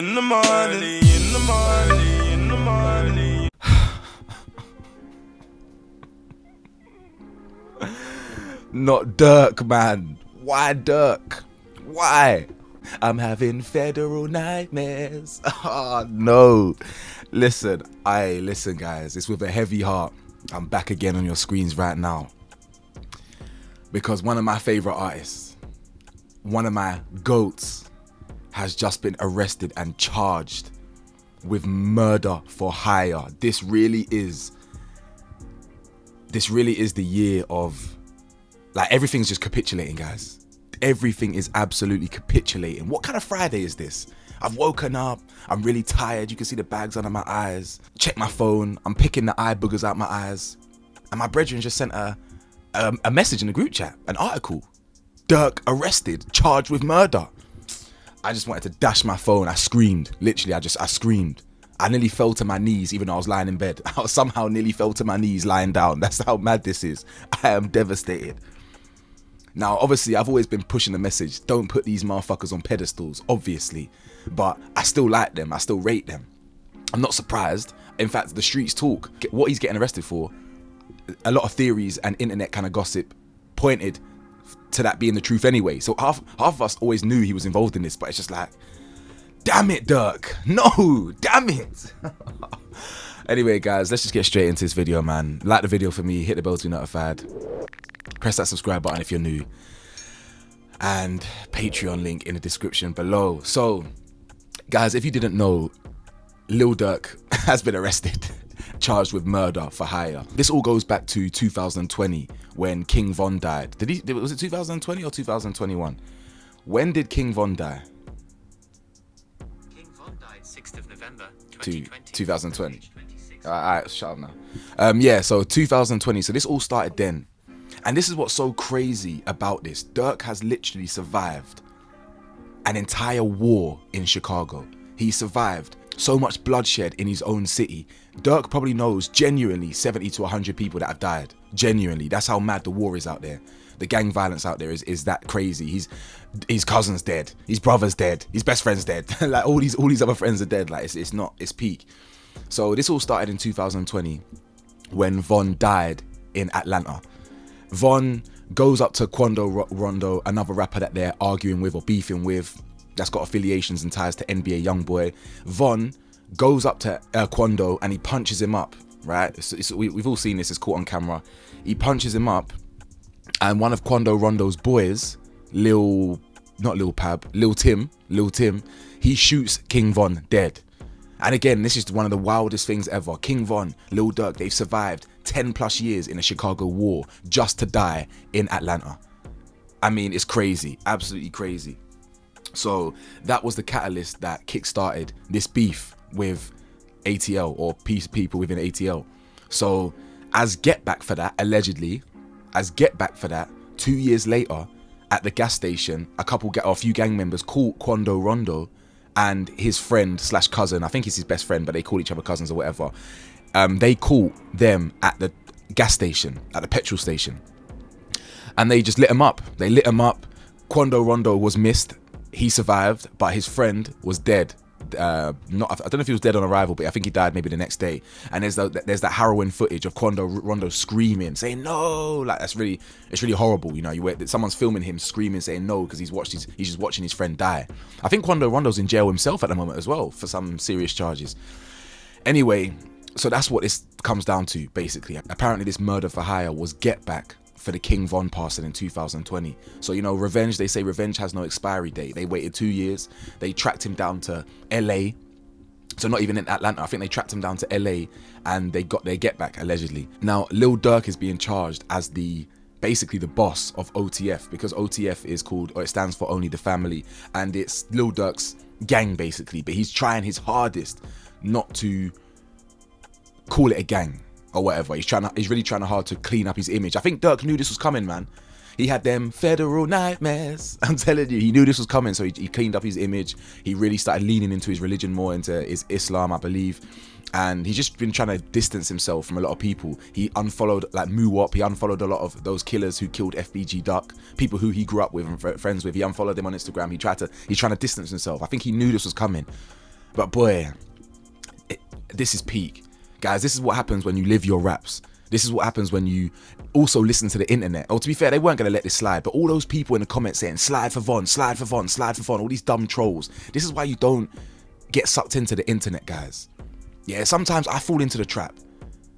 in the morning, in the morning, in the morning. Not DURK, man. Why DURK? Why? I'm having federal nightmares. Oh, no. Listen, guys. It's with a heavy heart. I'm back again on your screens right now. Because one of my favorite artists, one of my GOATs, has just been arrested and charged with murder for hire. This really is the year of, like, everything's just capitulating, guys. Everything is absolutely capitulating. What kind of Friday is this? I've woken up, I'm really tired, you can see the bags under my eyes. Check my phone, I'm picking the eye boogers out my eyes. And my brethren just sent a message in the group chat, an article. DURK arrested, charged with murder. I just wanted to dash my phone. I screamed, literally, I screamed. I nearly fell to my knees even though I was lying in bed. I somehow nearly fell to my knees lying down. That's how mad this is. I am devastated. Now, obviously, I've always been pushing the message, don't put these motherfuckers on pedestals, obviously. But I still like them, I still rate them. I'm not surprised. In fact, the streets talk. What he's getting arrested for, a lot of theories and internet kind of gossip pointed to that being the truth anyway. So half of us always knew he was involved in this, but it's just like, damn it, DURK. No, damn it. Anyway, guys, let's just get straight into this video, man. Like the video for me, hit the bell to be notified. Press that subscribe button if you're new. And Patreon link in the description below. So, guys, if you didn't know, Lil Durk has been arrested, charged with murder for hire. This all goes back to 2020 when King Von died. Was it 2020 or 2021? When did King Von die? King Von died 6th of November 2020. 2020. Alright, shut up now. Yeah, so 2020. So this all started then. And this is what's so crazy about this. DURK has literally survived an entire war in Chicago. He survived so much bloodshed in his own city. DURK probably knows genuinely 70 to 100 people that have died. Genuinely. That's how mad the war is out there. The gang violence out there is that crazy. His cousin's dead. His brother's dead. His best friend's dead. Like all these other friends are dead. Like it's peak. So this all started in 2020 when Von died in Atlanta. Von goes up to Quando Rondo, another rapper that they're arguing with or beefing with, that's got affiliations and ties to NBA Youngboy. Von goes up to Quando and he punches him up, right? We've all seen this, it's caught on camera. He punches him up and one of Quando Rondo's boys, Lil Tim, he shoots King Von dead. And again, this is one of the wildest things ever. King Von, Lil Durk, they've survived 10 plus years in a Chicago war just to die in Atlanta. I mean, it's crazy, absolutely crazy. So that was the catalyst that kickstarted this beef with ATL or people within ATL. So as get back for that, allegedly, 2 years later at the gas station, a few gang members caught Quando Rondo and his friend slash cousin, I think he's his best friend, but they call each other cousins or whatever. They caught them at the gas station, at the petrol station. And they just lit him up. Quando Rondo was missed. He survived, but his friend was dead. I don't know if he was dead on arrival, but I think he died maybe the next day. And there's that harrowing footage of Quando Rondo screaming, saying no. Like it's really horrible. You know, someone's filming him screaming, saying no because he's just watching his friend die. I think Quando Rondo's in jail himself at the moment as well for some serious charges. Anyway, so that's what this comes down to basically. Apparently, this murder for hire was get back for the King Von passing in 2020. So, you know, revenge, they say revenge has no expiry date. They waited 2 years. They tracked him down to LA. So not even in Atlanta. I think they tracked him down to LA and they got their get back, allegedly. Now, Lil Durk is being charged as basically the boss of OTF, because OTF is called, or it stands for Only the Family, and it's Lil Durk's gang basically, but he's trying his hardest not to call it a gang or whatever. He's really trying hard to clean up his image. I think DURK knew this was coming, man. He had them federal nightmares. I'm telling you, he knew this was coming, so he cleaned up his image. He really started leaning into his religion more, into his Islam, I believe. And he's just been trying to distance himself from a lot of people. He unfollowed like Muwop. He unfollowed a lot of those killers who killed FBG Duck, people who he grew up with and friends with. He unfollowed them on Instagram. He's trying to distance himself. I think he knew this was coming. But boy, this is peak. Guys, this is what happens when you live your raps. This is what happens when you also listen to the internet. Oh, to be fair, they weren't going to let this slide, but all those people in the comments saying, slide for Von, slide for Von, slide for Von, all these dumb trolls. This is why you don't get sucked into the internet, guys. Yeah, sometimes I fall into the trap.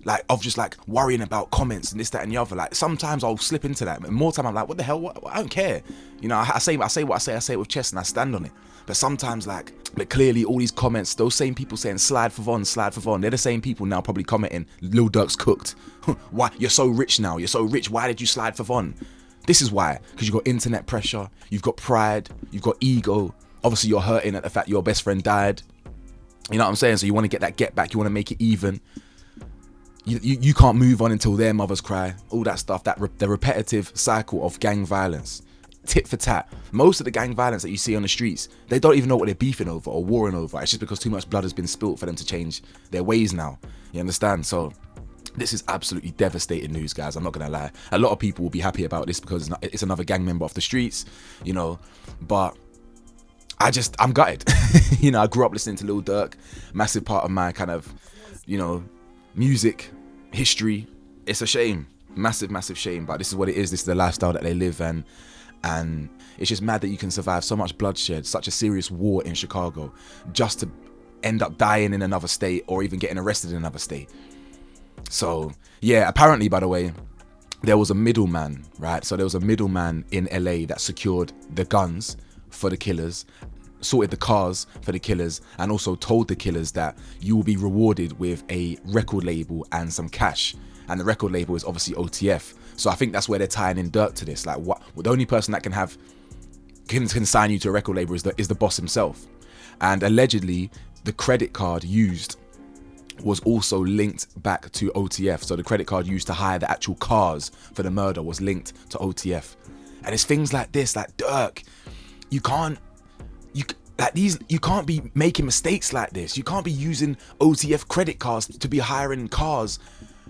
Like, of just like worrying about comments and this, that, and the other. Like, sometimes I'll slip into that. But more time I'm like, what the hell? What? I don't care. You know, I say what I say it with chest and I stand on it. But sometimes, like, but clearly all these comments, those same people saying slide for Von, they're the same people now probably commenting, Lil Durk's cooked. Why? You're so rich now. You're so rich. Why did you slide for Von? This is why. Because you've got internet pressure. You've got pride. You've got ego. Obviously, you're hurting at the fact your best friend died. You know what I'm saying? So you want to get that get back. You want to make it even. You can't move on until their mothers cry. All that stuff. The repetitive cycle of gang violence. Tit for tat. Most of the gang violence that you see on the streets, they don't even know what they're beefing over or warring over. It's just because too much blood has been spilt for them to change their ways now. You understand? So this is absolutely devastating news, guys. I'm not gonna lie. A lot of people will be happy about this because it's another gang member off the streets, you know. But I'm gutted. You know, I grew up listening to Lil Durk. Massive part of my kind of, you know, music history. It's a shame. Massive shame. But this is what it is. This is the lifestyle that they live, and it's just mad that you can survive so much bloodshed, such a serious war in Chicago, just to end up dying in another state or even getting arrested in another state. So yeah, apparently, by the way, there was a middleman, right? So there was a middleman in LA that secured the guns for the killers, sorted the cars for the killers, and also told the killers that you will be rewarded with a record label and some cash. And the record label is obviously OTF. So I think that's where they're tying in DURK to this. Like, what? Well, the only person that can sign you to a record label is the boss himself. And allegedly, the credit card used was also linked back to OTF. So the credit card used to hire the actual cars for the murder was linked to OTF. And it's things like this, like DURK. You can't be making mistakes like this. You can't be using OTF credit cards to be hiring cars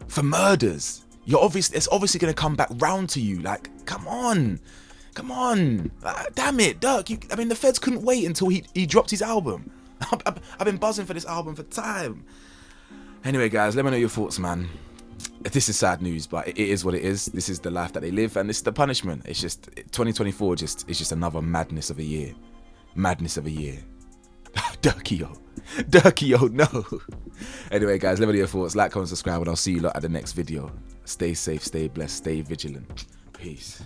for murders. It's obviously going to come back round to you. Like, come on. Damn it, DURK. I mean, the feds couldn't wait until he dropped his album. I've been buzzing for this album for time. Anyway, guys, let me know your thoughts, man. This is sad news, but it is what it is. This is the life that they live, and this is the punishment. It's just 2024. It's just another madness of a year. Durky, yo, no. Anyway, guys, let me know your thoughts. Like, comment, subscribe, and I'll see you lot at the next video. Stay safe, stay blessed, stay vigilant. Peace.